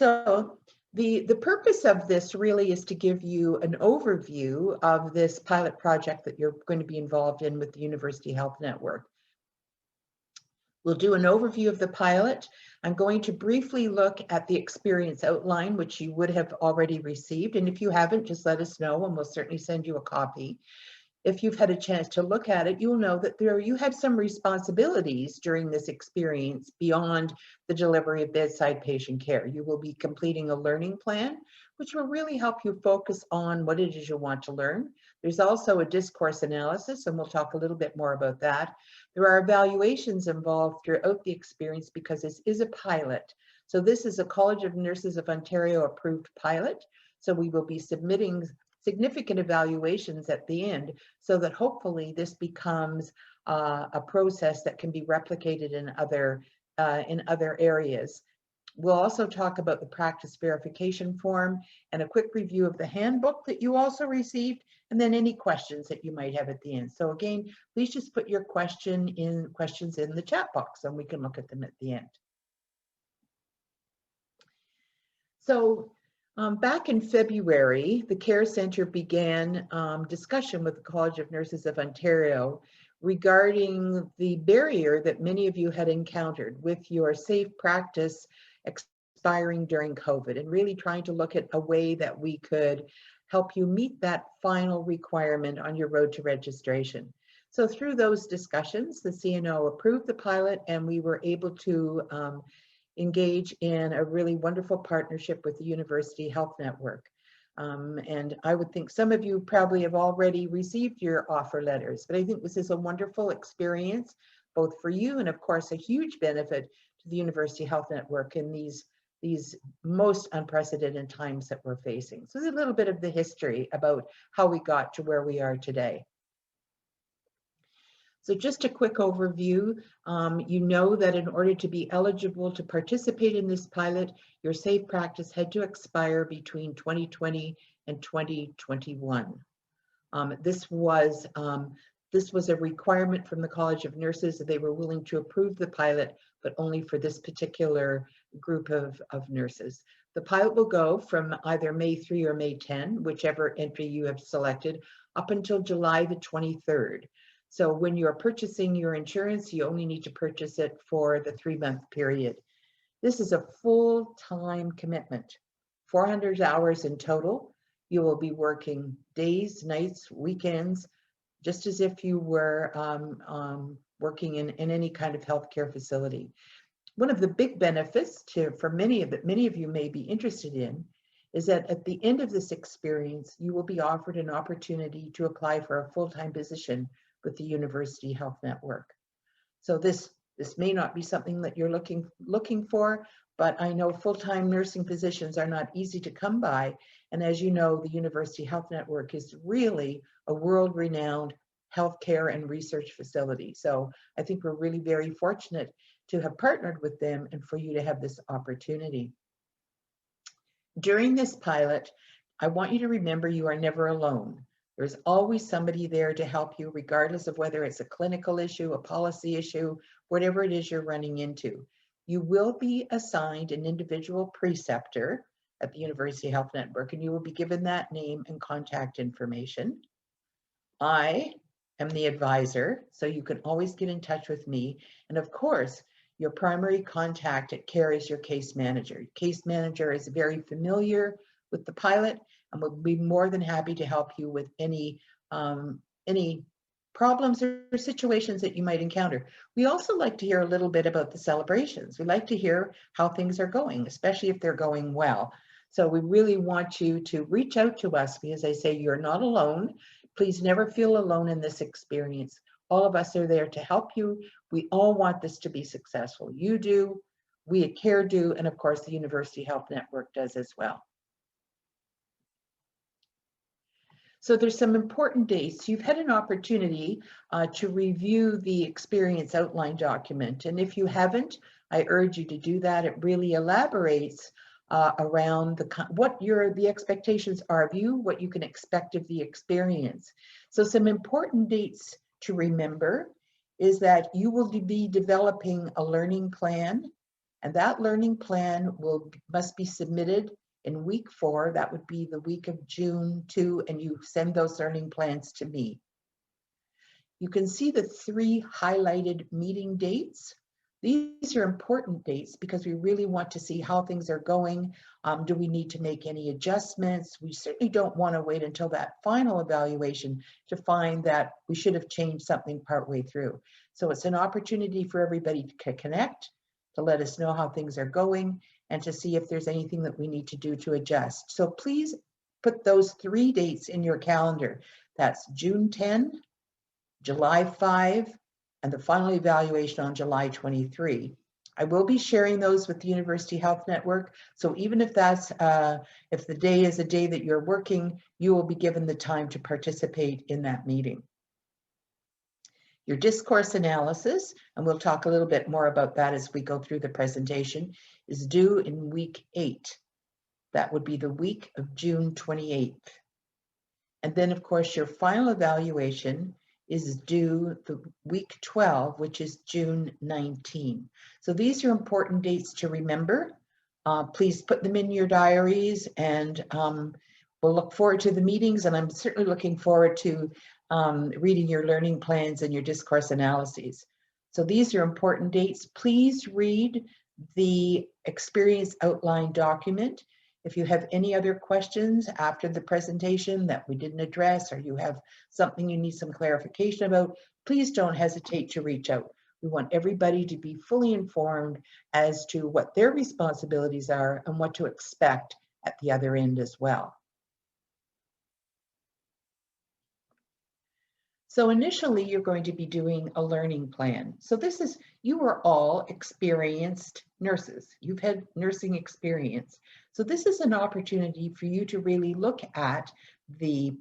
So the purpose of this really is to give you an overview of this pilot project that you're going to be involved in with the University Health Network. We'll do an overview of the pilot. I'm going to briefly look at the experience outline, which you would have already received. And if you haven't, just let us know and we'll certainly send you a copy. If you've had a chance to look at it, you'll know that you have some responsibilities during this experience beyond the delivery of bedside patient care. You will be completing a learning plan, which will really help you focus on what it is you want to learn. There's also a discourse analysis, and we'll talk a little bit more about that. There are evaluations involved throughout the experience because this is a pilot. So this is a College of Nurses of Ontario approved pilot. So we will be submitting significant evaluations at the end so that hopefully this becomes a process that can be replicated in other areas. We'll also talk about the practice verification form and a quick review of the handbook that you also received, and then any questions that you might have at the end. So again, please just put your questions in the chat box and we can look at them at the end. So back in February, the Care Centre began discussion with the College of Nurses of Ontario regarding the barrier that many of you had encountered with your safe practice expiring during COVID, and really trying to look at a way that we could help you meet that final requirement on your road to registration. So through those discussions, the CNO approved the pilot and we were able to engage in a really wonderful partnership with the University Health Network. And I would think some of you probably have already received your offer letters, but I think this is a wonderful experience, both for you and of course a huge benefit to the University Health Network in these most unprecedented times that we're facing. So there's a little bit of the history about how we got to where we are today. So just a quick overview, you know that in order to be eligible to participate in this pilot, your safe practice had to expire between 2020 and 2021. This was a requirement from the College of Nurses that they were willing to approve the pilot, but only for this particular group of nurses. The pilot will go from either May 3 or May 10, whichever entry you have selected, up until July the 23rd. So when you're purchasing your insurance, you only need to purchase it for the 3-month period. This is a full-time commitment, 400 hours in total. You will be working days, nights, weekends, just as if you were working in any kind of healthcare facility. One of the big benefits for many of you may be interested in is that at the end of this experience, you will be offered an opportunity to apply for a full-time position with the University Health Network. So this may not be something that you're looking for, but I know full-time nursing positions are not easy to come by. And as you know, the University Health Network is really a world-renowned healthcare and research facility. So I think we're really very fortunate to have partnered with them and for you to have this opportunity. During this pilot, I want you to remember you are never alone. There's always somebody there to help you, regardless of whether it's a clinical issue, a policy issue, whatever it is you're running into. You will be assigned an individual preceptor at the University Health Network, and you will be given that name and contact information. I am the advisor, so you can always get in touch with me. And of course, your primary contact at CARE is your case manager. Case manager is very familiar with the pilot and will be more than happy to help you with any problems or situations that you might encounter. We also like to hear a little bit about the celebrations. We like to hear how things are going, especially if they're going well. So we really want you to reach out to us because I say you're not alone. Please never feel alone in this experience. All of us are there to help you. We all want this to be successful. You do, we at CARE do, and of course the University Health Network does as well. So there's some important dates. You've had an opportunity to review the experience outline document. And if you haven't, I urge you to do that. It really elaborates around what the expectations are of you, what you can expect of the experience. So some important dates to remember is that you will be developing a learning plan And that learning plan must be submitted in week 4. That would be the week of June 2, and you send those learning plans to me. You can see the 3 highlighted meeting dates. These are important dates because we really want to see how things are going. Do we need to make any adjustments? We certainly don't want to wait until that final evaluation to find that we should have changed something partway through. So it's an opportunity for everybody to connect, to let us know how things are going, and to see if there's anything that we need to do to adjust. So please put those 3 dates in your calendar. That's June 10, July 5, and the final evaluation on July 23. I will be sharing those with the University Health Network. So even if that's, if the day is a day that you're working, you will be given the time to participate in that meeting. Your discourse analysis, and we'll talk a little bit more about that as we go through the presentation, is due in week 8. That would be the week of June 28th. And then of course your final evaluation is due the week 12, which is June 19. So these are important dates to remember. Please put them in your diaries, and we'll look forward to the meetings, and I'm certainly looking forward to reading your learning plans and your discourse analyses. So these are important dates. Please read the experience outline document. If you have any other questions after the presentation that we didn't address, or you have something you need some clarification about, please don't hesitate to reach out. We want everybody to be fully informed as to what their responsibilities are and what to expect at the other end as well. So initially, you're going to be doing a learning plan. So this is, you are all experienced nurses. You've had nursing experience. So this is an opportunity for you to really look at the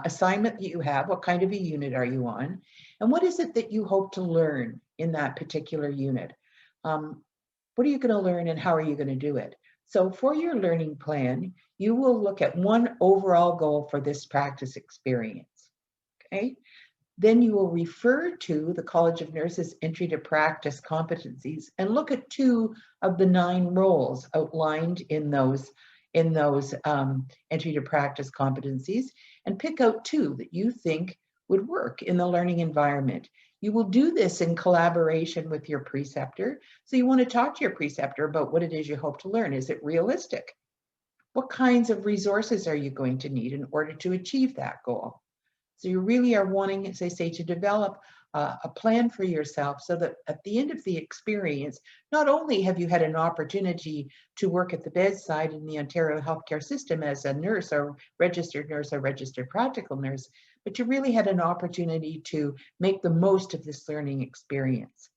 assignment that you have. What kind of a unit are you on? And what is it that you hope to learn in that particular unit? What are you going to learn, and how are you going to do it? So for your learning plan, you will look at one overall goal for this practice experience. Okay. Then you will refer to the College of Nurses Entry to Practice competencies and look at 2 of the 9 roles outlined in those entry to practice competencies, and pick out 2 that you think would work in the learning environment. You will do this in collaboration with your preceptor. So you want to talk to your preceptor about what it is you hope to learn. Is it realistic? What kinds of resources are you going to need in order to achieve that goal? So you really are wanting, as I say, to develop a plan for yourself so that at the end of the experience, not only have you had an opportunity to work at the bedside in the Ontario healthcare system as a nurse or registered practical nurse, but you really had an opportunity to make the most of this learning experience.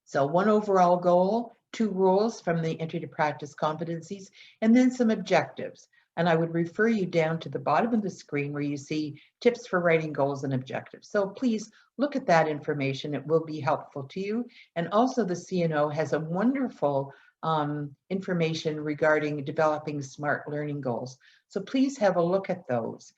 So 1 overall goal, 2 roles from the entry to practice competencies, and then some objectives. And I would refer you down to the bottom of the screen where you see tips for writing goals and objectives. So please look at that information. It will be helpful to you. And also the CNO has a wonderful information regarding developing SMART learning goals. So please have a look at those.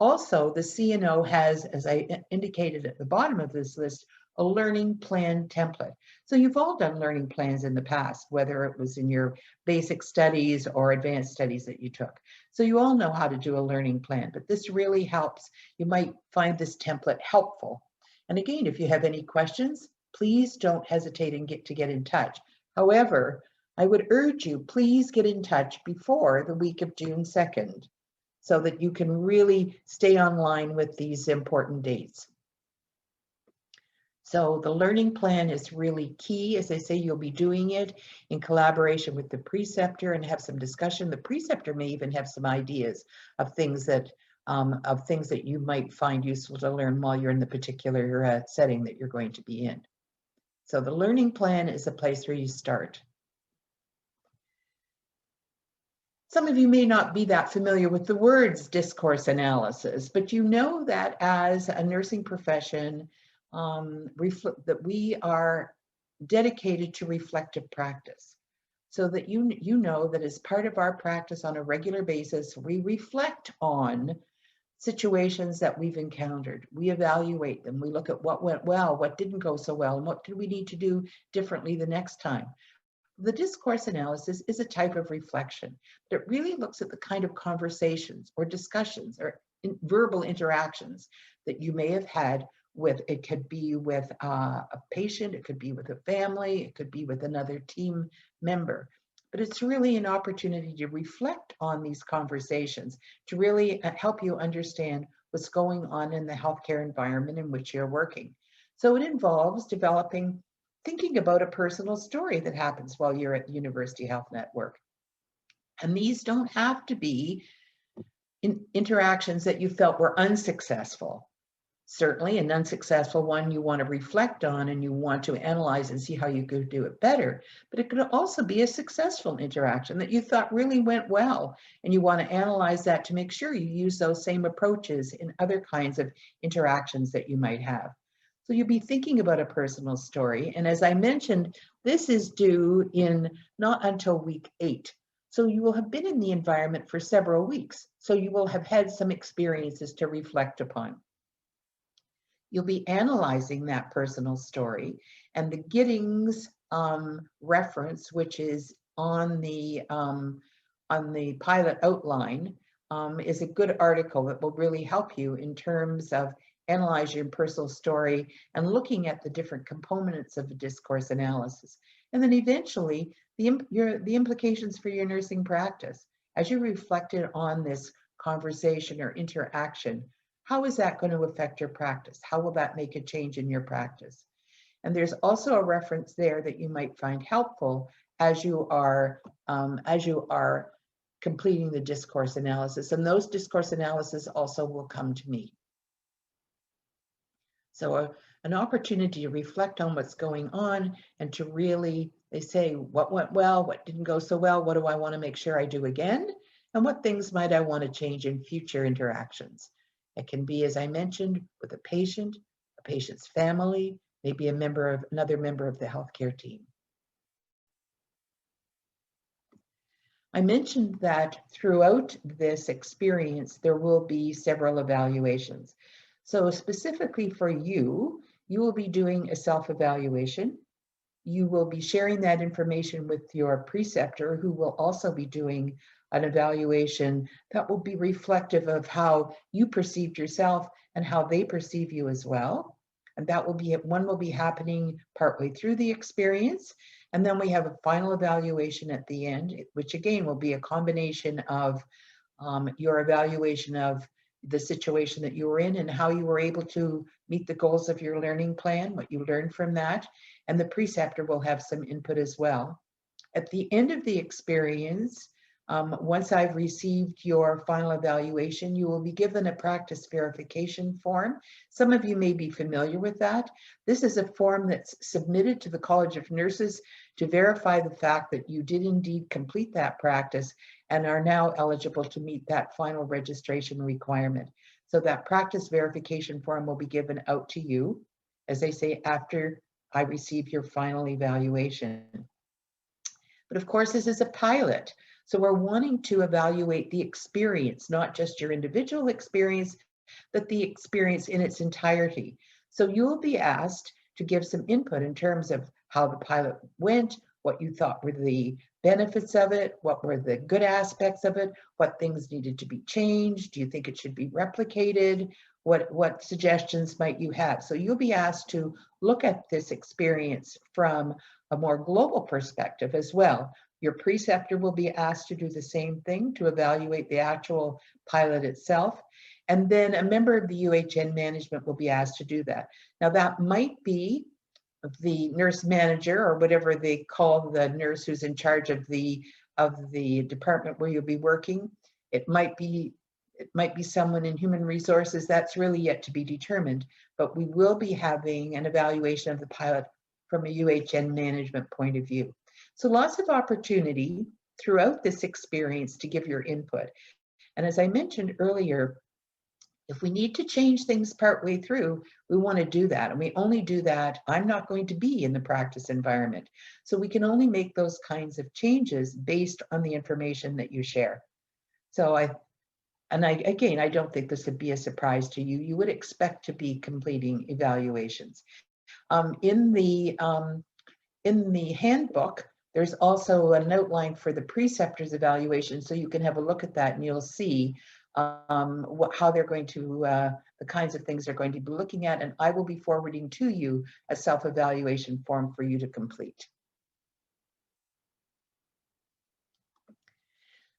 Also, the CNO has, as I indicated at the bottom of this list, a learning plan template. So you've all done learning plans in the past, whether it was in your basic studies or advanced studies that you took. So you all know how to do a learning plan, but this really helps. You might find this template helpful. And again, if you have any questions, please don't hesitate to get in touch. However, I would urge you, please get in touch before the week of June 2nd so that you can really stay online with these important dates. So the learning plan is really key. As I say, you'll be doing it in collaboration with the preceptor and have some discussion. The preceptor may even have some ideas of things that you might find useful to learn while you're in the particular setting that you're going to be in. So the learning plan is a place where you start. Some of you may not be that familiar with the words discourse analysis, but you know that as a nursing profession, that we are dedicated to reflective practice, so that you know that as part of our practice on a regular basis, we reflect on situations that we've encountered. We evaluate them. We look at what went well, what didn't go so well, and what do we need to do differently the next time. The discourse analysis is a type of reflection, but it really looks at the kind of conversations or discussions or verbal interactions that you may have had with, it could be with a patient, it could be with a family, it could be with another team member. But it's really an opportunity to reflect on these conversations, to really help you understand what's going on in the healthcare environment in which you're working. So it involves thinking about a personal story that happens while you're at the University Health Network. And these don't have to be interactions that you felt were unsuccessful. Certainly an unsuccessful one you want to reflect on and you want to analyze and see how you could do it better. But it could also be a successful interaction that you thought really went well, and you want to analyze that to make sure you use those same approaches in other kinds of interactions that you might have. So you'll be thinking about a personal story. And as I mentioned, this is due in not until week 8. So you will have been in the environment for several weeks. So you will have had some experiences to reflect upon. You'll be analyzing that personal story, and the Giddings reference, which is on the pilot outline, is a good article that will really help you in terms of analyzing your personal story and looking at the different components of a discourse analysis. And then eventually the implications for your nursing practice. As you reflected on this conversation or interaction, how is that going to affect your practice? How will that make a change in your practice? And there's also a reference there that you might find helpful as you are completing the discourse analysis. And those discourse analysis also will come to me. So an opportunity to reflect on what's going on and to really, they say, what went well, what didn't go so well, what do I want to make sure I do again? And what things might I want to change in future interactions? It can be, as I mentioned, with a patient's family, maybe another member of the healthcare team. I mentioned that throughout this experience, there will be several evaluations. So specifically for you, you will be doing a self-evaluation. You will be sharing that information with your preceptor, who will also be doing an evaluation that will be reflective of how you perceived yourself and how they perceive you as well. And that one will be happening partway through the experience. And then we have a final evaluation at the end, which again will be a combination of your evaluation of the situation that you were in and how you were able to meet the goals of your learning plan, what you learned from that. And the preceptor will have some input as well. At the end of the experience, once I've received your final evaluation, you will be given a practice verification form. Some of you may be familiar with that. This is a form that's submitted to the College of Nurses to verify the fact that you did indeed complete that practice and are now eligible to meet that final registration requirement. So that practice verification form will be given out to you, as they say, after I receive your final evaluation. But of course, this is a pilot. So we're wanting to evaluate the experience, not just your individual experience, but the experience in its entirety. So you'll be asked to give some input in terms of how the pilot went, what you thought were the benefits of it, what were the good aspects of it, what things needed to be changed, do you think it should be replicated, what suggestions might you have? So you'll be asked to look at this experience from a more global perspective as well. Your preceptor will be asked to do the same thing, to evaluate the actual pilot itself. And then a member of the UHN management will be asked to do that. Now that might be the nurse manager or whatever they call the nurse who's in charge of the department where you'll be working. It might be someone in human resources. That's really yet to be determined, but we will be having an evaluation of the pilot from a UHN management point of view. So lots of opportunity throughout this experience to give your input. And as I mentioned earlier, if we need to change things partway through, we want to do that. And we only do that, I'm not going to be in the practice environment. So we can only make those kinds of changes based on the information that you share. So and again, I don't think this would be a surprise to you. You would expect to be completing evaluations. In the handbook, there's also an outline for the preceptor's evaluation, so you can have a look at that and you'll see how they're going to, the kinds of things they're going to be looking at, and I will be forwarding to you a self-evaluation form for you to complete.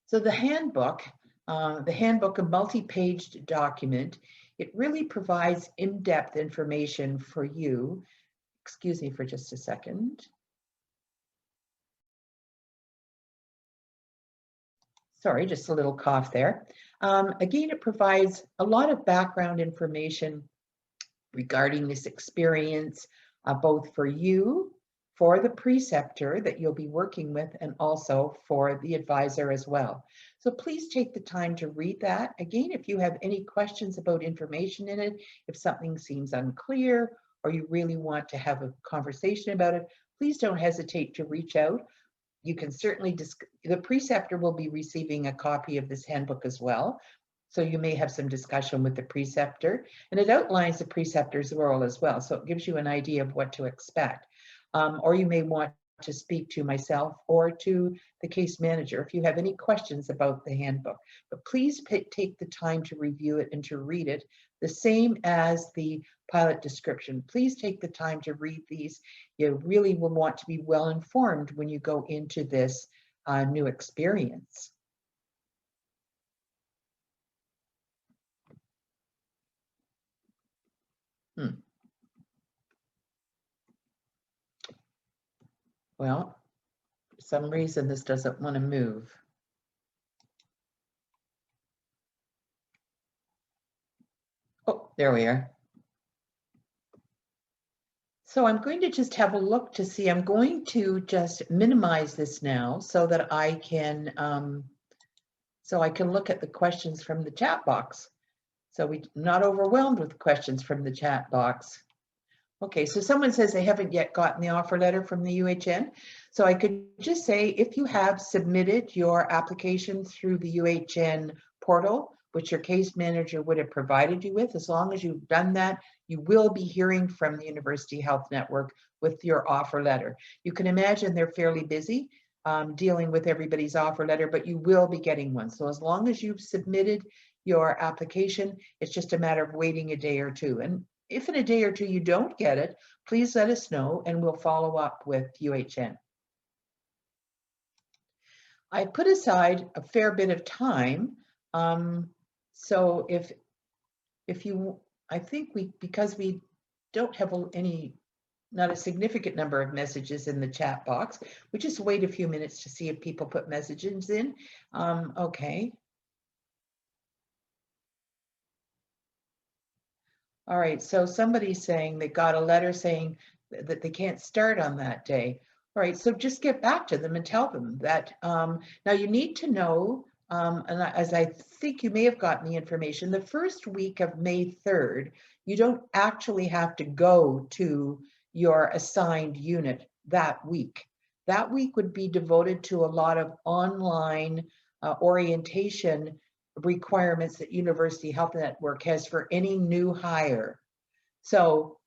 So the handbook, a multi-paged document, it really provides in-depth information for you. Excuse me for just a second. Sorry, just a little cough there. Again, it provides a lot of background information regarding this experience, both for you, for the preceptor that you'll be working with, and also for the advisor as well. So please take the time to read that. Again, if you have any questions about information in it, if something seems unclear, or you really want to have a conversation about it, please don't hesitate to reach out. You can certainly, the preceptor will be receiving a copy of this handbook as well. So you may have some discussion with the preceptor, and it outlines the preceptor's role as well. So it gives you an idea of what to expect. Or you may want to speak to myself or to the case manager if you have any questions about the handbook. But please take the time to review it and to read it, the same as the pilot description. Please take the time to read these. You really will want to be well informed when you go into this new experience. Well, for some reason this doesn't want to move. Oh, there we are. So I'm going to just have a look to see. I'm going to just minimize this now so that I can look at the questions from the chat box. So we're not overwhelmed with questions from the chat box. Okay, so someone says they haven't yet gotten the offer letter from the UHN. So I could just say, if you have submitted your application through the UHN portal, which your case manager would have provided you with, as long as you've done that, you will be hearing from the University Health Network with your offer letter. You can imagine they're fairly busy dealing with everybody's offer letter, but you will be getting one. So as long as you've submitted your application, it's just a matter of waiting a day or two. And if in a day or two you don't get it, please let us know and we'll follow up with UHN. I put aside a fair bit of time. So if you, I think because we don't have not a significant number of messages in the chat box, we just wait a few minutes to see if people put messages in. Okay. All right, so somebody's saying they got a letter saying that they can't start on that day. All right, so just get back to them and tell them that. Now you need to know, and as I think you may have gotten the information, the first week of May 3rd, you don't actually have to go to your assigned unit that week. That week would be devoted to a lot of online orientation requirements that University Health Network has for any new hire. So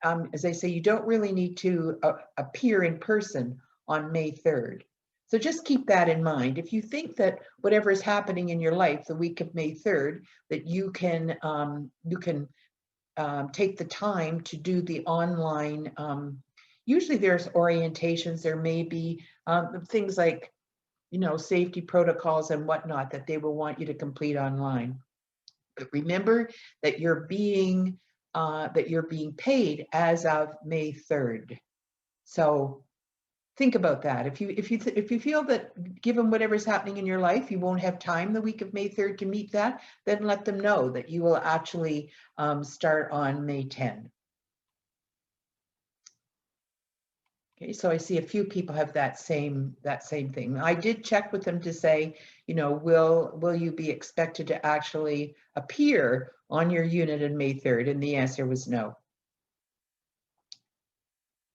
as I say, you don't really need to appear in person on May 3rd. So just keep that in mind. If you think that whatever is happening in your life the week of May 3rd, that you can take the time to do the online, usually there's orientations, there may be things like safety protocols and whatnot that they will want you to complete online. But remember that you're being paid as of May 3rd. So think about that. If you feel that given whatever's happening in your life, you won't have time the week of May 3rd to meet that, then let them know that you will actually start on May 10. Okay, so I see a few people have that same thing. I did check with them to say, will you be expected to actually appear on your unit on May 3rd? And the answer was no.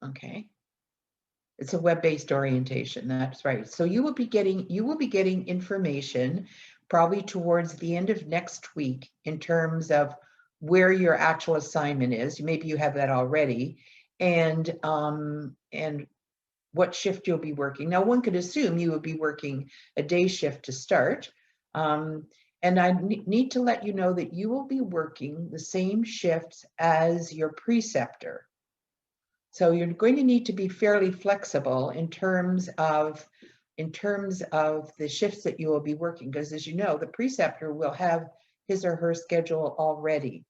Okay. It's a web-based orientation, that's right. So you will be getting information probably towards the end of next week in terms of where your actual assignment is. Maybe you have that already, and what shift you'll be working. Now, one could assume you will be working a day shift to start. And I need to let you know that you will be working the same shifts as your preceptor. So you're going to need to be fairly flexible in terms of the shifts that you will be working, because as you know, the preceptor will have his or her schedule already.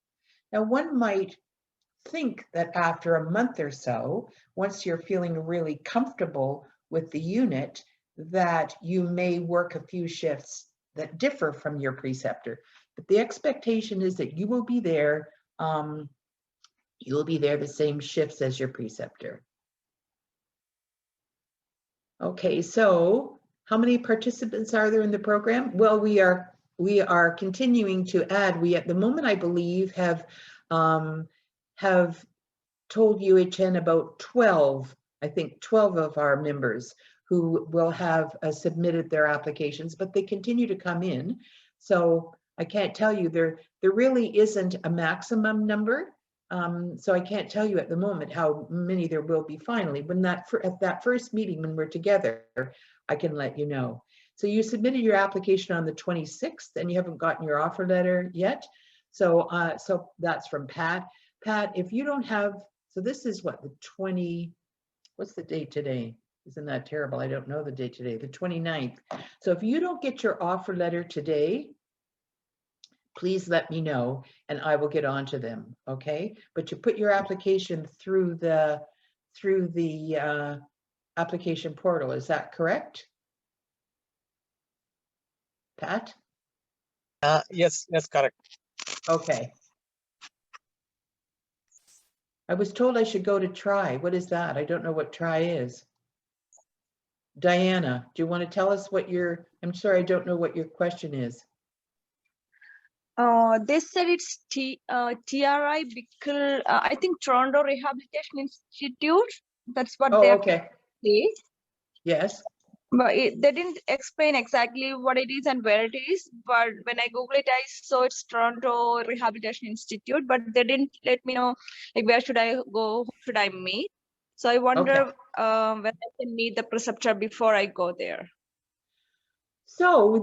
Now, one might think that after a month or so, once you're feeling really comfortable with the unit, that you may work a few shifts that differ from your preceptor. But the expectation is that you will be there the same shifts as your preceptor. Okay, so how many participants are there in the program? Well, we are continuing to add. We at the moment, I believe, have told UHN about 12, I think 12 of our members who will have submitted their applications, but they continue to come in. So I can't tell you, there really isn't a maximum number. So I can't tell you at the moment how many there will be finally. When at that first meeting, when we're together, I can let you know. So you submitted your application on the 26th and you haven't gotten your offer letter yet. So that's from Pat. Pat, if you don't have, so this is what, what's the date today? Isn't that terrible? I don't know the date today, the 29th. So if you don't get your offer letter today, please let me know and I will get on to them, okay? But you put your application through the application portal, is that correct? Pat? Yes, that's correct. Okay. I was told I should go to try. What is that? I don't know what try is. Diana, do you want to tell us what I'm sorry, I don't know what your question is. They said it's TRI because I think Toronto Rehabilitation Institute. That's what Oh, they okay. say. Yes. But they didn't explain exactly what it is and where it is. But when I Google it, I saw it's Toronto Rehabilitation Institute. But they didn't let me know like where should I go, who should I meet. So I wonder when I can meet the preceptor before I go there. So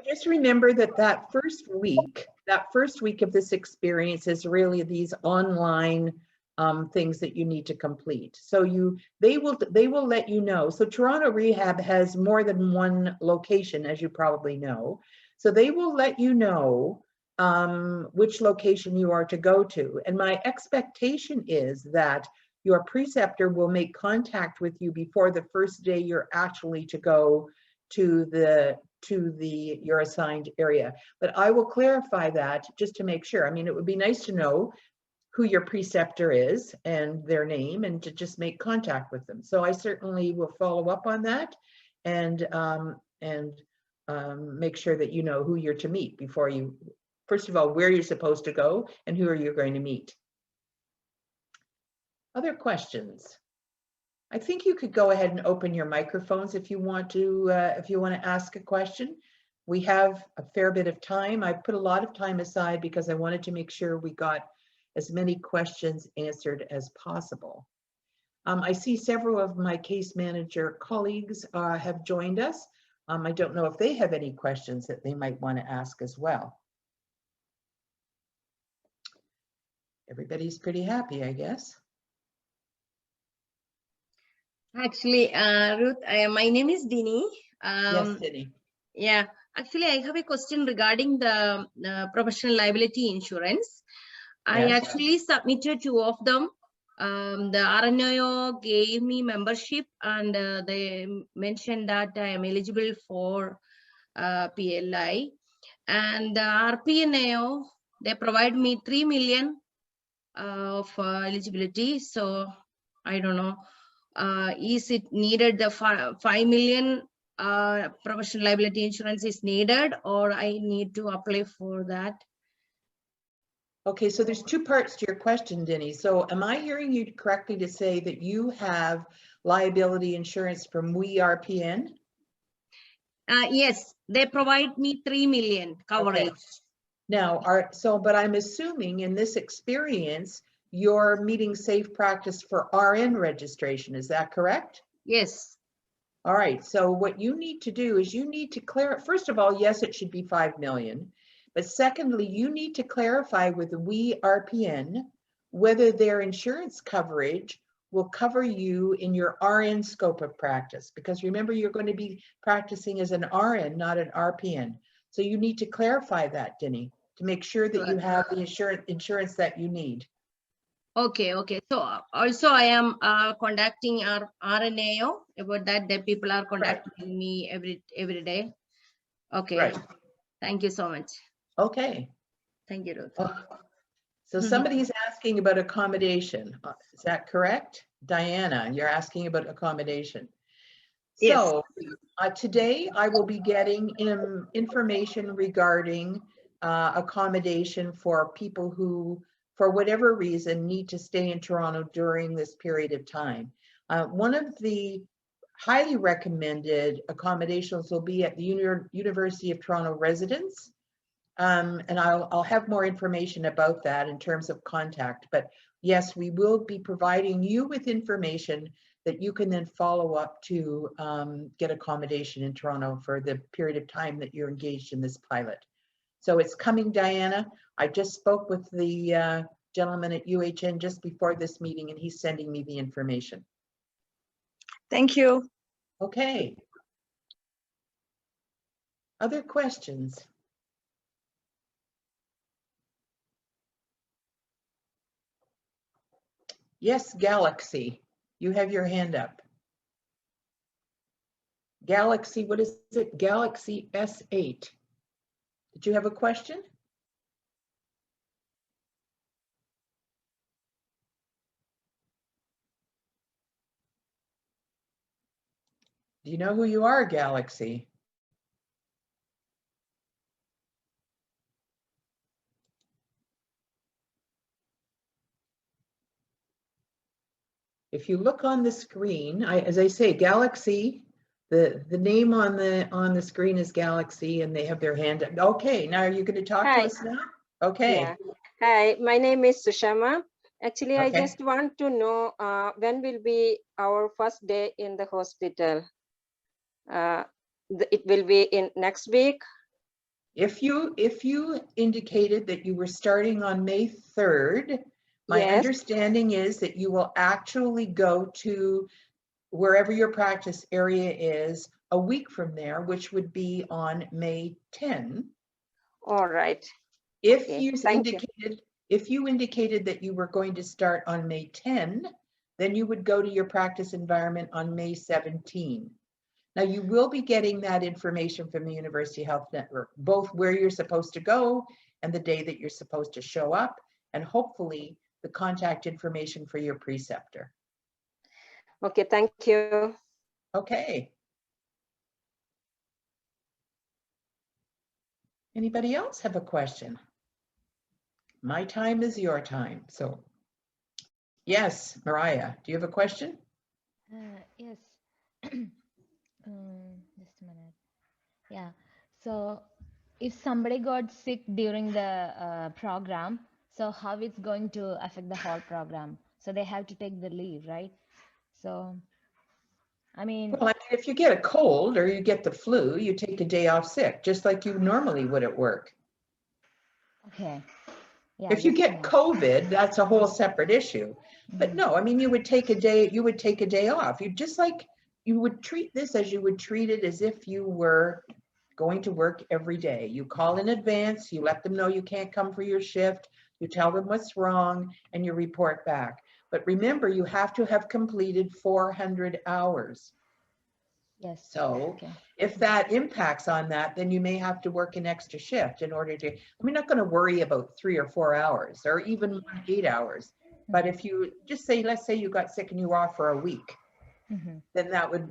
just remember that first week of this experience is really these online things that you need to complete. So they will let you know. So Toronto Rehab has more than one location, as you probably know. So they will let you know which location you are to go to. And my expectation is that your preceptor will make contact with you before the first day you're actually to go to your assigned area. But I will clarify that just to make sure. I mean, it would be nice to know who your preceptor is and their name and to just make contact with them. So I certainly will follow up on that and make sure that you know who you're to meet before you, first of all, where you're supposed to go and who are you going to meet. Other questions? I think you could go ahead and open your microphones if you want to ask a question. We have a fair bit of time. I put a lot of time aside because I wanted to make sure we got as many questions answered as possible. I see several of my case manager colleagues have joined us. I don't know if they have any questions that they might want to ask as well. Everybody's pretty happy, I guess. Actually, Ruth, my name is Dini. Yes, Dini. Yeah, actually, I have a question regarding the professional liability insurance. Yes. I actually submitted 2 of them. The RNIO gave me membership and they mentioned that I am eligible for PLI. And the RPNAO, they provide me 3 million of eligibility. So I don't know. Is it needed the 5 million professional liability insurance is needed, or I need to apply for that? Okay, so there's 2 parts to your question, Denny. So am I hearing you correctly to say that you have liability insurance from WeRPN? Yes, they provide me 3 million coverage. Okay. Now, but I'm assuming in this experience, you're meeting safe practice for RN registration, is that correct? Yes. All right, so what you need to do is you need to first of all, yes, it should be 5 million. But secondly, you need to clarify with the We RPN whether their insurance coverage will cover you in your RN scope of practice. Because remember, you're going to be practicing as an RN, not an RPN. So you need to clarify that, Denny, to make sure that you have the insurance that you need. Okay, okay. So also I am contacting our RNAO about that. The people are contacting me every day. Okay. Right. Thank you so much. Okay. Thank you, Ruth. So somebody's asking about accommodation. Is that correct? Diana, you're asking about accommodation. Yes. So today I will be getting information regarding accommodation for people who, for whatever reason, need to stay in Toronto during this period of time. One of the highly recommended accommodations will be at the University of Toronto residence. And I'll have more information about that in terms of contact. But yes, we will be providing you with information that you can then follow up to get accommodation in Toronto for the period of time that you're engaged in this pilot. So it's coming, Diana. I just spoke with the gentleman at UHN just before this meeting, and he's sending me the information. Thank you. Okay. Other questions? Yes, Galaxy, you have your hand up. Galaxy, what is it? Galaxy S8. Did you have a question? Do you know who you are, Galaxy? If you look on the screen, as I say, Galaxy, the name on the screen is Galaxy, and they have their hand up. Okay, now are you going to talk to us now? Okay. Yeah. Hi, my name is Sushama. Actually, I Okay. just want to know when will be our first day in the hospital. It will be in next week. If you indicated that you were starting on May 3rd, my Yes. understanding is that you will actually go to wherever your practice area is a week from there, which would be on May 10. All right. If Okay, you thank you. indicated that you were going to start on May 10, then you would go to your practice environment on May 17. Now you will be getting that information from the University Health Network, both where you're supposed to go and the day that you're supposed to show up, and hopefully the contact information for your preceptor. Okay, thank you. Okay. Anybody else have a question? My time is your time. So yes, Mariah, do you have a question? Yes. Just a minute. Yeah. So if somebody got sick during the program, so how it's going to affect the whole program? So they have to take the leave, right? So, I mean, Well, if you get a cold or you get the flu, you take a day off sick, just like you normally would at work. okay. Yeah, If you just get know. COVID, that's a whole separate issue. But Mhm. no, I mean, you would take a day off. You just like, you would treat this as you would treat it as if you were going to work every day. You call in advance, you let them know you can't come for your shift, you tell them what's wrong, and you report back. But remember, you have to have completed 400 hours. Yes. So Okay. if that impacts on that, then you may have to work an extra shift in order to, we're not going to worry about 3 or 4 hours or even 8 hours. But if you just say, let's say you got sick and you were off for a week, Mm-hmm.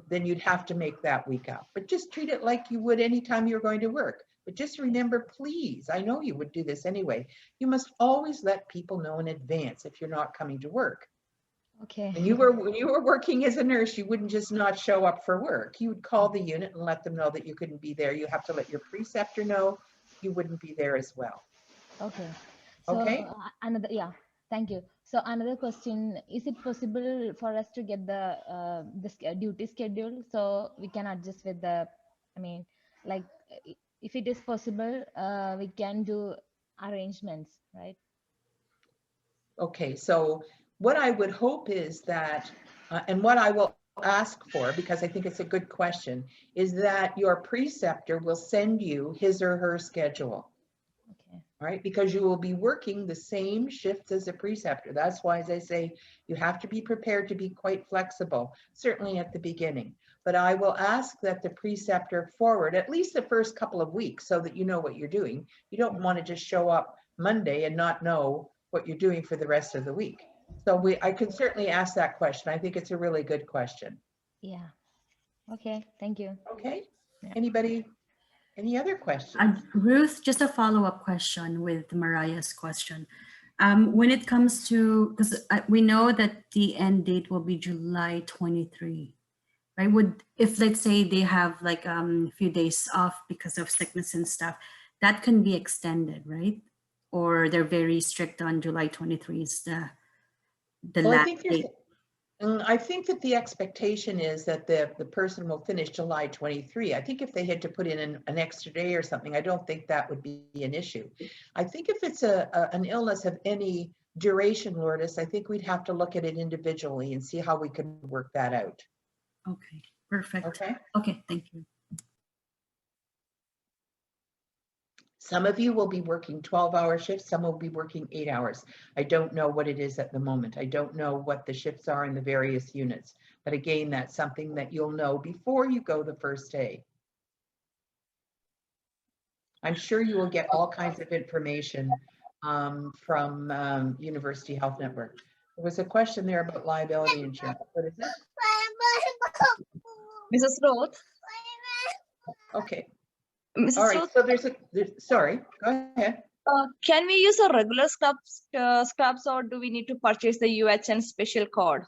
then you'd have to make that week up. But just treat it like you would anytime you're going to work. But just remember, please, I know you would do this anyway. You must always let people know in advance if you're not coming to work. Okay. When you were working as a nurse, you wouldn't just not show up for work. You would call the unit and let them know that you couldn't be there. You have to let your preceptor know you wouldn't be there as well. Okay. So Okay. another, yeah, thank you. So another question, is it possible for us to get the duty schedule so we can adjust with the, I mean, like if it is possible, we can do arrangements, right? Okay, so what I would hope is that, and what I will ask for, because I think it's a good question, is that your preceptor will send you his or her schedule. Okay. All right, because you will be working the same shifts as a preceptor. That's why, as I say, you have to be prepared to be quite flexible, certainly at the beginning. But I will ask that the preceptor forward at least the first couple of weeks so that you know what you're doing. You don't want to just show up Monday and not know what you're doing for the rest of the week. So I can certainly ask that question. I think it's a really good question. Yeah. Okay, thank you. Okay, Yeah. anybody, any other questions? Ruth, just a follow-up question with Mariah's question. When it comes to, because we know that the end date will be July 23, right? If let's say they have like a few days off because of sickness and stuff, that can be extended, right? Or they're very strict on July 23 is the Well, last date. I think that the expectation is that the person will finish July 23. I think if they had to put in an extra day or something, I don't think that would be an issue. I think if it's an illness of any duration, Lourdes, I think we'd have to look at it individually and see how we could work that out. Okay, perfect. Okay. Okay, thank you. Some of you will be working 12-hour shifts, some will be working 8 hours. I don't know what it is at the moment. I don't know what the shifts are in the various units. But again, that's something that you'll know before you go the first day. I'm sure you will get all kinds of information from University Health Network. There was a question there about liability insurance. What is it? Mrs. Ruth, Okay. Mrs. All right. Ruth, So sorry, go ahead. can we use a regular scrubs or do we need to purchase the UHN special code?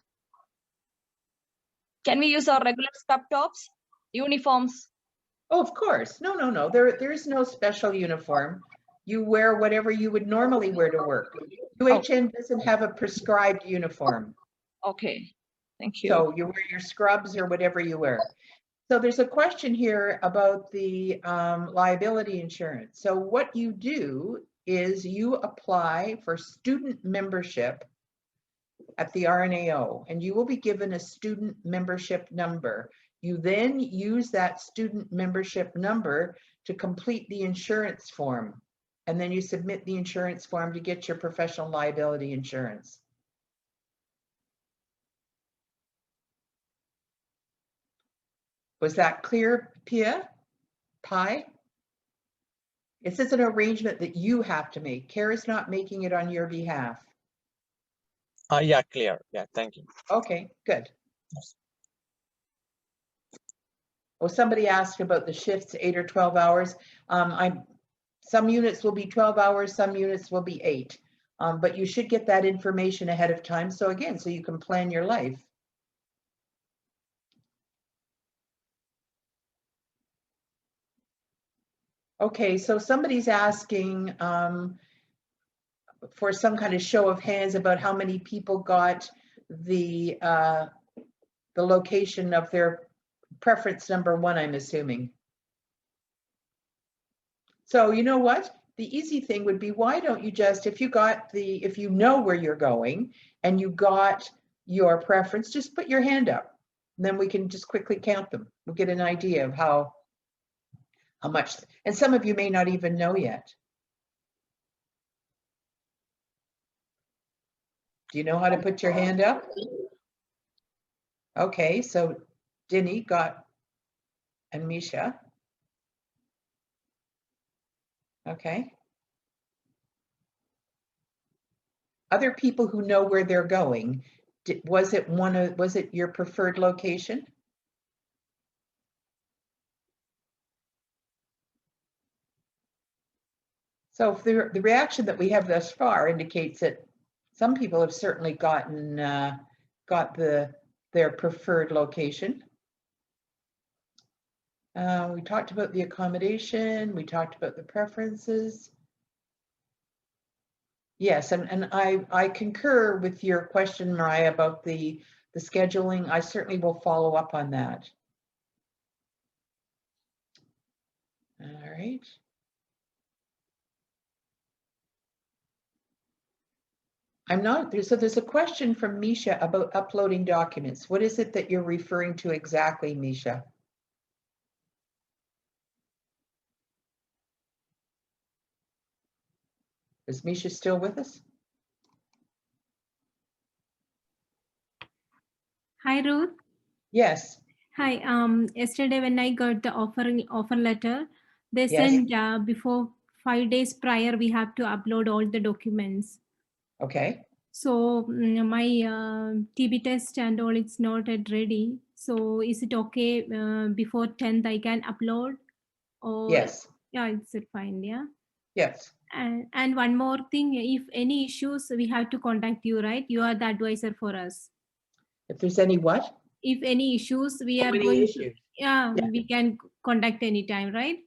Can we use our regular scrub tops, uniforms? Oh, of course. No. There is no special uniform. You wear whatever you would normally wear to work. UHN doesn't have a prescribed uniform. Okay, thank you. So you wear your scrubs or whatever you wear. So there's a question here about the liability insurance. So what you do is you apply for student membership at the RNAO, and you will be given a student membership number. You then use that student membership number to complete the insurance form, and then you submit the insurance form to get your professional liability insurance. Was that clear, Pia? Pi? This is an arrangement that you have to make. Kara's not making it on your behalf. Yeah, clear. Yeah, thank you. Okay, good. Yes. Well, somebody asked about the shifts, 8 or 12 hours. Some units will be 12 hours, some units will be 8. But you should get that information ahead of time. So again, so you can plan your life. Okay, so somebody's asking for some kind of show of hands about how many people got the location of their preference number 1, I'm assuming. So you know what? The easy thing would be, why don't you just, if you know where you're going and you got your preference, just put your hand up. And then we can just quickly count them. We'll get an idea of how much, and some of you may not even know yet. Do you know how to put your hand up? Okay, so Dinny got, and Misha. Okay. Other people who know where they're going, was it your preferred location? So if the reaction that we have thus far indicates that some people have certainly gotten got their preferred location. We talked about the accommodation, we talked about the preferences. Yes, and I concur with your question, Mariah, about the scheduling. I certainly will follow up on that. All right. So there's a question from Misha about uploading documents. What is it that you're referring to exactly, Misha? Is Misha still with us? Hi, Ruth. Yes. Hi. Yesterday when I got the offer letter, they Yes. sent before 5 days prior we have to upload all the documents. Okay. So my TB test and all it's not yet ready. So is it okay before 10th I can upload? Or Yes. yeah, it's fine. Yeah. Yes. And one more thing, if any issues, we have to contact you, right? You are the advisor for us. If there's any what? If any issues, we are Any going issues? to, yeah, Yeah. we can contact anytime, right?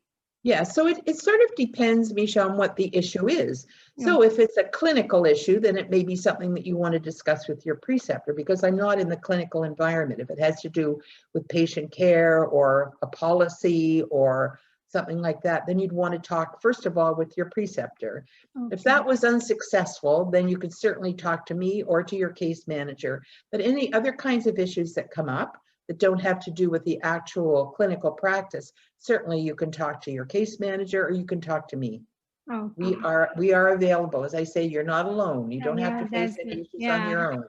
Yeah, so it sort of depends, Misha, on what the issue is. So if it's a clinical issue, then it may be something that you want to discuss with your preceptor, because I'm not in the clinical environment. If it has to do with patient care or a policy or something like that, then you'd want to talk, first of all, with your preceptor. If that was unsuccessful, then you could certainly talk to me or to your case manager. But any other kinds of issues that come up that don't have to do with the actual clinical practice, certainly you can talk to your case manager or you can talk to me. Oh, We are available. As I say, you're not alone. You don't have to face that's any good. issues on your own.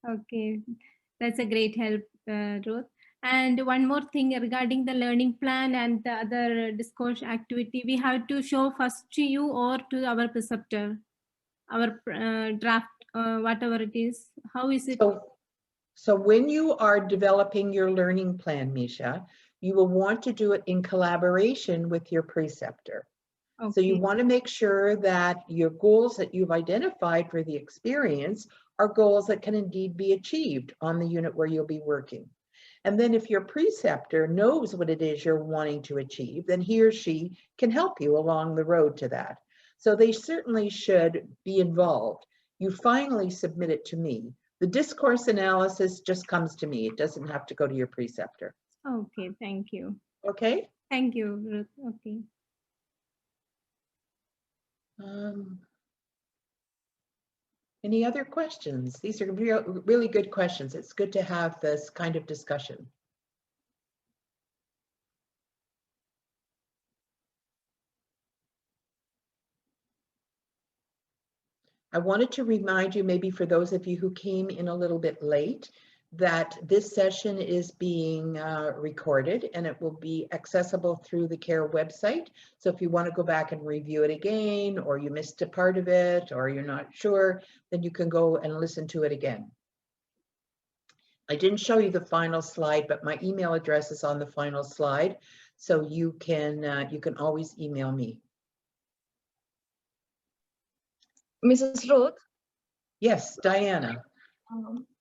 Okay, that's a great help, Ruth. And one more thing regarding the learning plan and the other discourse activity, we have to show first to you or to our preceptor, our draft, whatever it is. How is it? So when you are developing your learning plan, Misha, you will want to do it in collaboration with your preceptor. Okay. So you want to make sure that your goals that you've identified for the experience are goals that can indeed be achieved on the unit where you'll be working. And then if your preceptor knows what it is you're wanting to achieve, then he or she can help you along the road to that. So they certainly should be involved. You finally submit it to me. The discourse analysis just comes to me. It doesn't have to go to your preceptor. Okay, thank you. Okay? Thank you, Ruth. Okay. Any other questions? These are really good questions. It's good to have this kind of discussion. I wanted to remind you, maybe for those of you who came in a little bit late, that this session is being recorded and it will be accessible through the CARE website. So if you want to go back and review it again, or you missed a part of it, or you're not sure, then you can go and listen to it again. I didn't show you the final slide, but my email address is on the final slide. So you can always email me. Mrs. Ruth, Yes, Diana.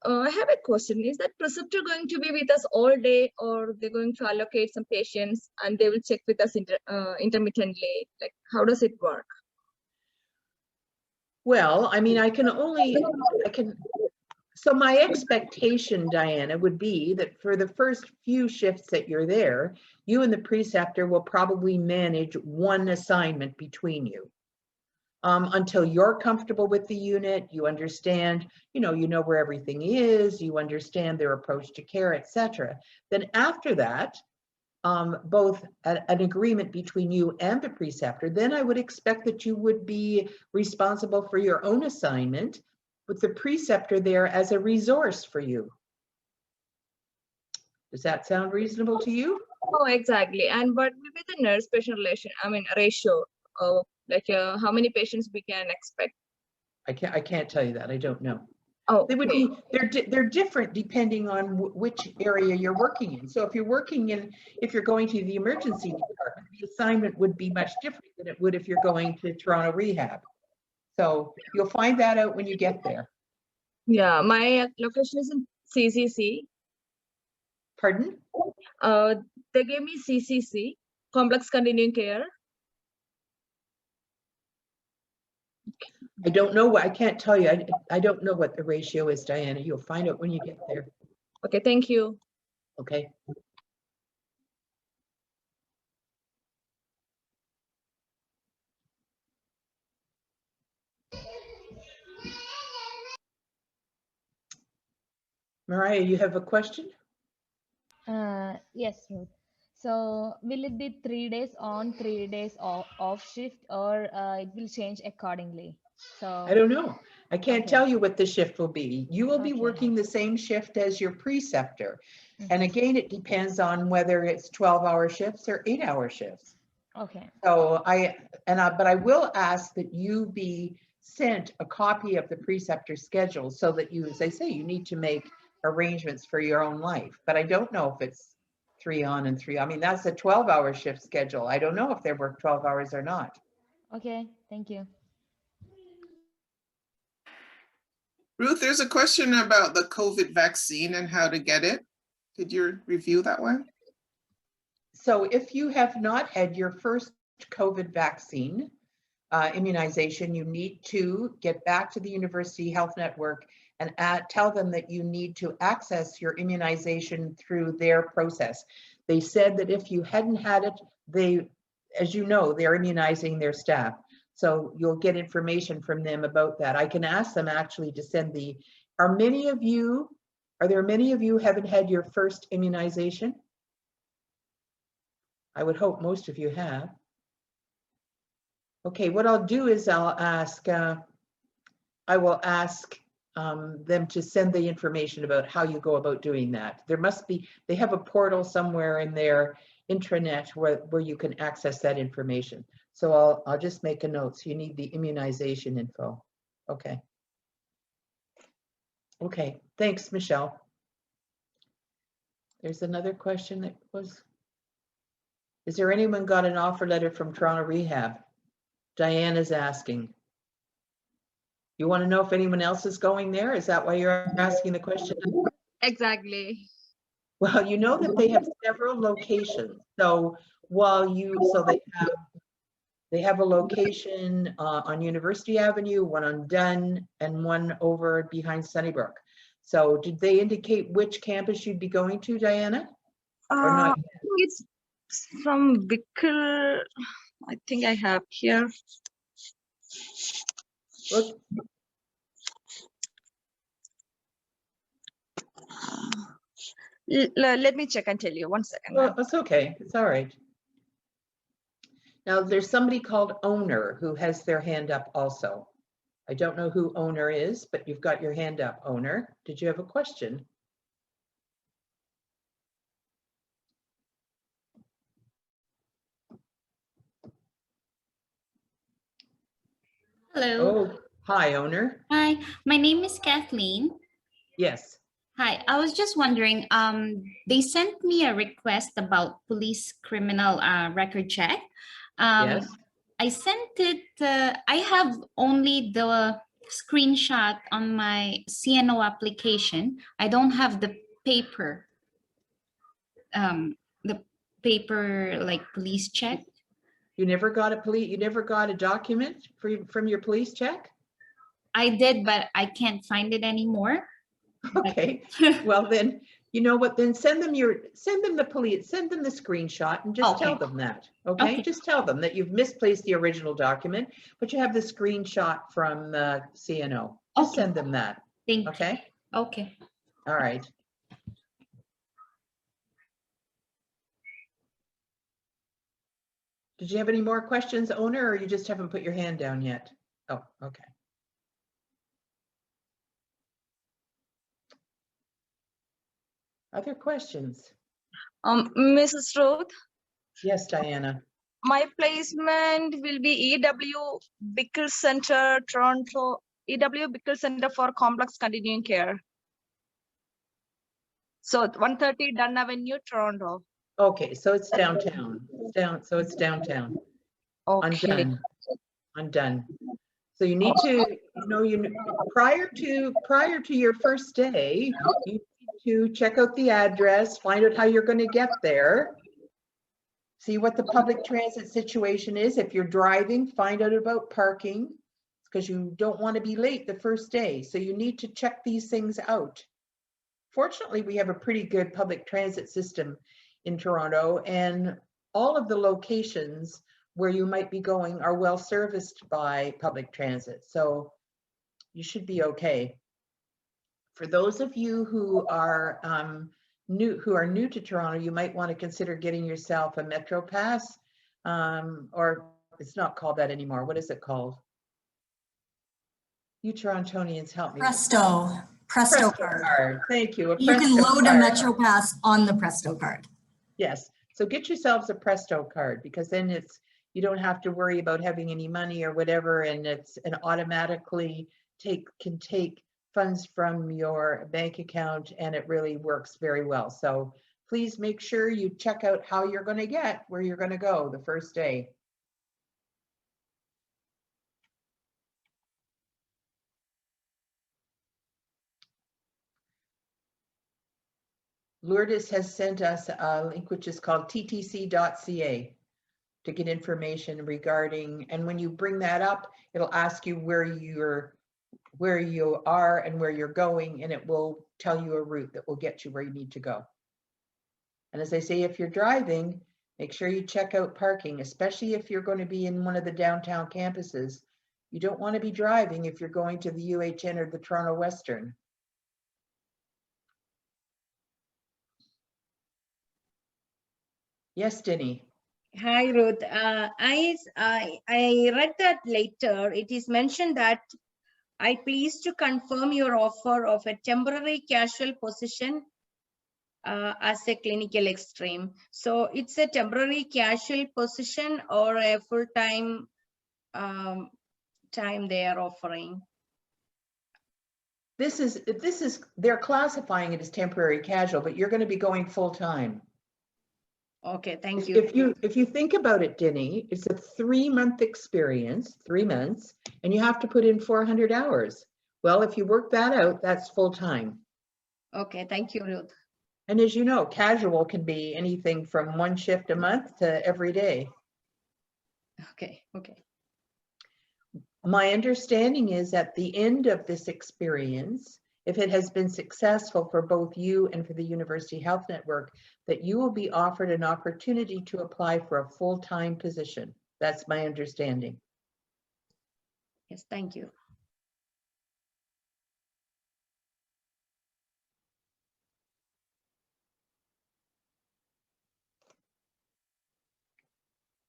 I have a question. Is that preceptor going to be with us all day, or they're going to allocate some patients and they will check with us intermittently? Like, how does it work? Well, I mean, so my expectation, Diana, would be that for the first few shifts that you're there, you and the preceptor will probably manage one assignment between you. Until you're comfortable with the unit, you understand, you know where everything is, you understand their approach to care, etc. Then after that, both an agreement between you and the preceptor, then I would expect that you would be responsible for your own assignment with the preceptor there as a resource for you. Does that sound reasonable to you? Oh, exactly. And what will be the nurse-patient ratio? Like how many patients we can expect? I can't tell you that. I don't know. Oh, They would okay. be, they're different depending on which area you're working in. So if you're going to the emergency department, the assignment would be much different than it would if you're going to Toronto Rehab. So you'll find that out when you get there. Yeah, my location is in CCC. Pardon? They gave me CCC, complex continuing care. I don't know what, I can't tell you. I don't know what the ratio is, Diana. You'll find out when you get there. Okay, thank you. Okay. Mariah, you have a question? Yes, Ruth. So will it be 3 days on, 3 days off shift, or it will change accordingly? So I don't know. I can't Okay. tell you what the shift will be. You will be Okay. working the same shift as your preceptor. And Mhm. again, it depends on whether it's 12-hour shifts or 8-hour shifts. Okay. So but I will ask that you be sent a copy of the preceptor schedule so that you, as I say, you need to make arrangements for your own life. But I don't know if it's 3 on and 3. I mean, that's a 12-hour shift schedule. I don't know if they work 12 hours or not. Okay. Thank you. Ruth, there's a question about the COVID vaccine and how to get it. Did you review that one? So if you have not had your first COVID vaccine immunization, you need to get back to the University Health Network and tell them that you need to access your immunization through their process. They said that if you hadn't had it, as you know, they're immunizing their staff. So you'll get information from them about that. I can ask them actually to send are there many of you haven't had your first immunization? I would hope most of you have. Okay, what I'll do is I will ask them to send the information about how you go about doing that. They have a portal somewhere in their intranet where you can access that information. So I'll just make a note. So you need the immunization info. Okay. Okay, thanks, Michelle. There's another question that was, is there anyone got an offer letter from Toronto Rehab? Diana's asking. You want to know if anyone else is going there? Is that why you're asking the question? Exactly. Well, you know that they have several locations. So they have a location on University Avenue, one on Dunn, and one over behind Sunnybrook. So did they indicate which campus you'd be going to, Diana? Or not? It's from Bickle. I think I have here. Look, Let me check and tell you. 1 second. well, it's okay. It's all right. Now there's somebody called Owner who has their hand up also. I don't know who Owner is, but you've got your hand up, Owner. Did you have a question? Hello. Oh, hi, Owner. Hi, my name is Kathleen. Yes. Hi, I was just wondering, they sent me a request about police criminal record check. Yes. I sent it, I have only the screenshot on my CNO application. I don't have the paper like police check. You never got a document from your police check? I did, but I can't find it anymore. Okay. Well, then, you know what, then send them the screenshot and just tell them that. Okay? Just tell them that you've misplaced the original document, but you have the screenshot from the CNO. Just send them that. Thank you. Okay? Okay. All right. Did you have any more questions, Owner, or you just haven't put your hand down yet? Oh, okay. Other questions? Mrs. Ruth, Yes, Diana. my placement will be EW Bickle Center, Toronto. EW Bickle Center for Complex Continuing Care. So 130 Dunn Avenue, Toronto. Okay, so it's downtown. It's downtown. Okay. I'm done. So you prior to your first day, you need to check out the address, find out how you're going to get there. See what the public transit situation is. If you're driving, find out about parking, because you don't want to be late the first day. So you need to check these things out. Fortunately, we have a pretty good public transit system in Toronto, and all of the locations where you might be going are well serviced by public transit. So you should be okay. For those of you who are new to Toronto, you might want to consider getting yourself a Metro Pass, or it's not called that anymore. What is it called? You Torontonians help me. Presto card. Thank you. You can load a Metro Pass on the Presto card. Yes. So get yourselves a Presto card, because then you don't have to worry about having any money or whatever, and it's an automatically can take funds from your bank account, and it really works very well. So please make sure you check out how you're going to get where you're going to go the first day. Lourdes has sent us a link which is called ttc.ca to get information regarding, and when you bring that up, it'll ask you where you are and where you're going, and it will tell you a route that will get you where you need to go. And as I say, if you're driving, make sure you check out parking, especially if you're going to be in one of the downtown campuses. You don't want to be driving if you're going to the UHN or the Toronto Western. Yes, Denny. Hi, Ruth. I read that later. It is mentioned that I please to confirm your offer of a temporary casual position as a clinical extreme. So it's a temporary casual position or a full-time time they are offering? They're classifying it as temporary casual, but you're going to be going full-time. Okay, thank you. If you think about it, Denny, it's a 3-month experience, 3 months, and you have to put in 400 hours. Well, if you work that out, that's full-time. Okay, thank you, Ruth. And as you know, casual can be anything from 1 shift a month to every day. Okay, okay. My understanding is at the end of this experience, if it has been successful for both you and for the University Health Network, that you will be offered an opportunity to apply for a full-time position. That's my understanding. Yes, thank you.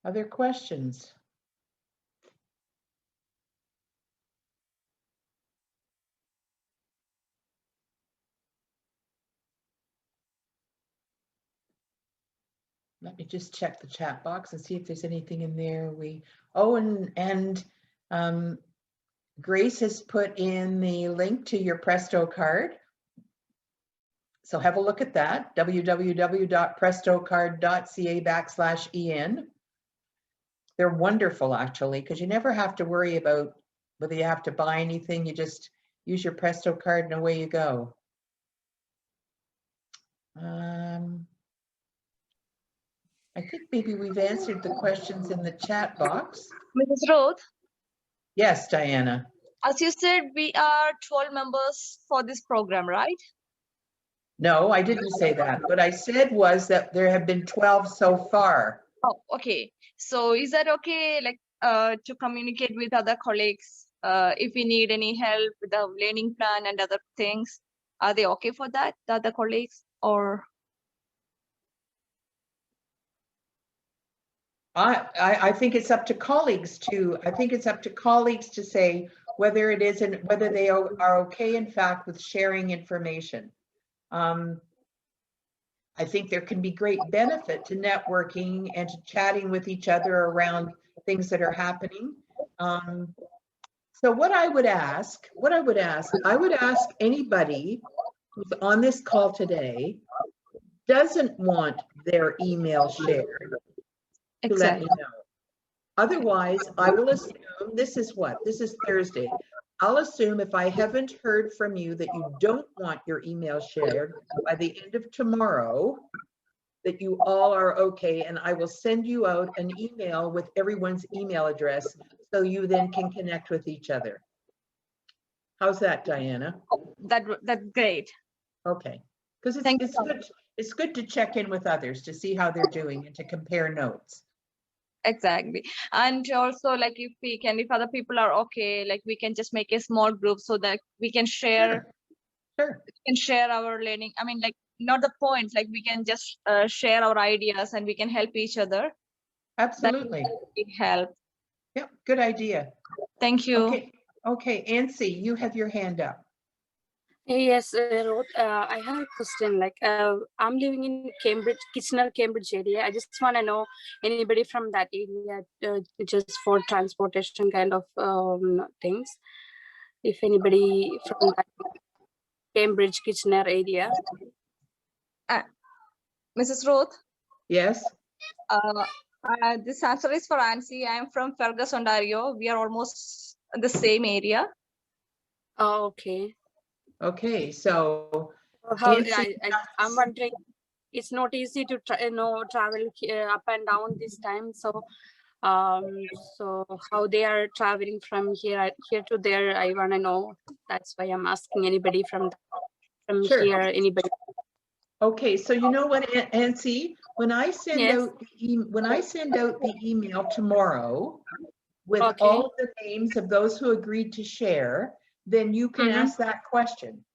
Other questions? Let me just check the chat box and see if there's anything in there. Grace has put in the link to your Presto card. So have a look at that, www.prestocard.ca/en. They're wonderful, actually, because you never have to worry about whether you have to buy anything. You just use your Presto card and away you go. I think maybe we've answered the questions in the chat box. Mrs. Ruth? Yes, Diana. As you said, we are 12 members for this program, right? No, I didn't say that. What I said was that there have been 12 so far. Oh, okay. So is that okay, like to communicate with other colleagues if we need any help with the learning plan and other things? Are they okay for that, the other colleagues, or? I think it's up to colleagues to, say whether it is and whether they are okay, in fact, with sharing information. I think there can be great benefit to networking and to chatting with each other around things that are happening. So what I would ask anybody who's on this call today doesn't want their email shared. To let me know. Otherwise, I will assume this is Thursday. I'll assume if I haven't heard from you that you don't want your email shared by the end of tomorrow, that you all are okay, and I will send you out an email with everyone's email address so you then can connect with each other. How's that, Diana? That's great. Okay, because Thank you it's so good. It's good to check in with others to see how they're doing and to compare notes. Exactly. And also, like, if other people are okay, like, we can just make a small group so that we can share, Sure. we can share our learning. I mean, like, not the points, like, we can just share our ideas and we can help each other. Absolutely. That will help. Yep, good idea. Thank you. Okay, okay, Ansi, you have your hand up. Yes, Ruth, I have a question. Like, I'm living in Cambridge, Kitchener, Cambridge area. I just want to know anybody from that area, just for transportation kind of things. If anybody from that Cambridge, Kitchener area. Mrs. Ruth? Yes. This answer is for Ansi. I am from Fergus, Ontario. We are almost the same area. Oh, okay. Okay, so How Nancy, I'm wondering, it's not easy to travel up and down this time. So, so how they are traveling from here to there, I want to know. That's why I'm asking anybody from Sure. here, anybody. Okay, so you know what, Nancy, when I send Yes. out the email tomorrow with Okay. all of the names of those who agreed to share, then you can ask that question.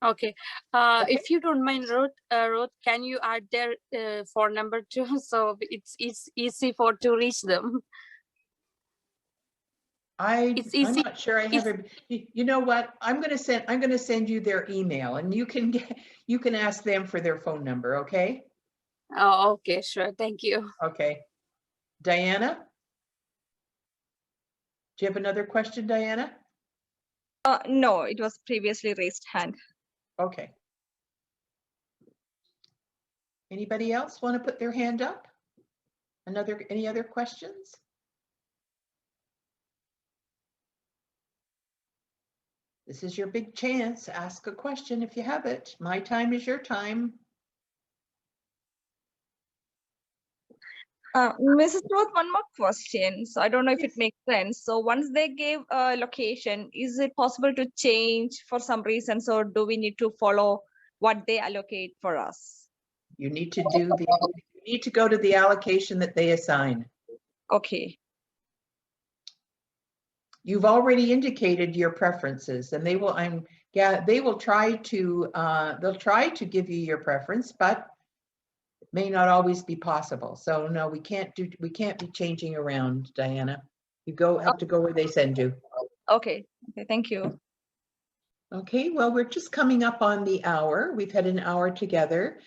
Okay. If you don't mind, Ruth, can you add their phone number too, so it's easy to reach them. I'm easy. not sure I have it. You know what? I'm going to send you their email, and you can ask them for their phone number. Okay. Oh, okay, sure. Thank you. Okay. Diana, do you have another question, Diana? No, it was previously raised hand. Okay. Anybody else want to put their hand up? Any other questions? This is your big chance. Ask a question if you have it. My time is your time. Mrs. Roth, one more question. So I don't know if it makes sense. So once they gave a location, is it possible to change for some reason? So do we need to follow what they allocate for us? You need to go to the allocation that they assign. Okay. You've already indicated your preferences, and they will try to they'll try to give you your preference, but it may not always be possible. So no, we can't be changing around, Diana. You have to go where they send you. Okay. Okay, thank you. Okay, well, we're just coming up on the hour. We've had an hour together.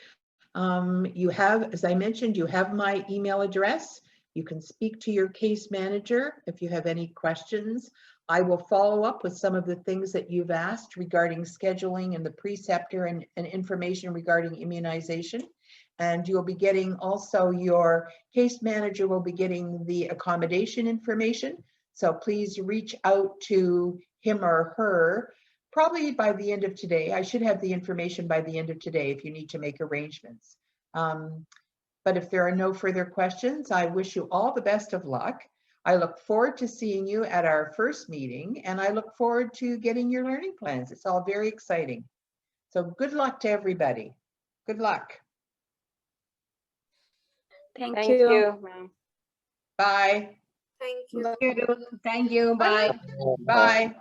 You have, as I mentioned, you have my email address. You can speak to your case manager if you have any questions. I will follow up with some of the things that you've asked regarding scheduling and the preceptor and information regarding immunization. And you'll be getting also, your case manager will be getting the accommodation information. So please reach out to him or her probably by the end of today. I should have the information by the end of today if you need to make arrangements. But if there are no further questions, I wish you all the best of luck. I look forward to seeing you at our first meeting, and I look forward to getting your learning plans. It's all very exciting. So good luck to everybody. Good luck. Thank you. Bye. Thank you. Thank you. Bye. Bye.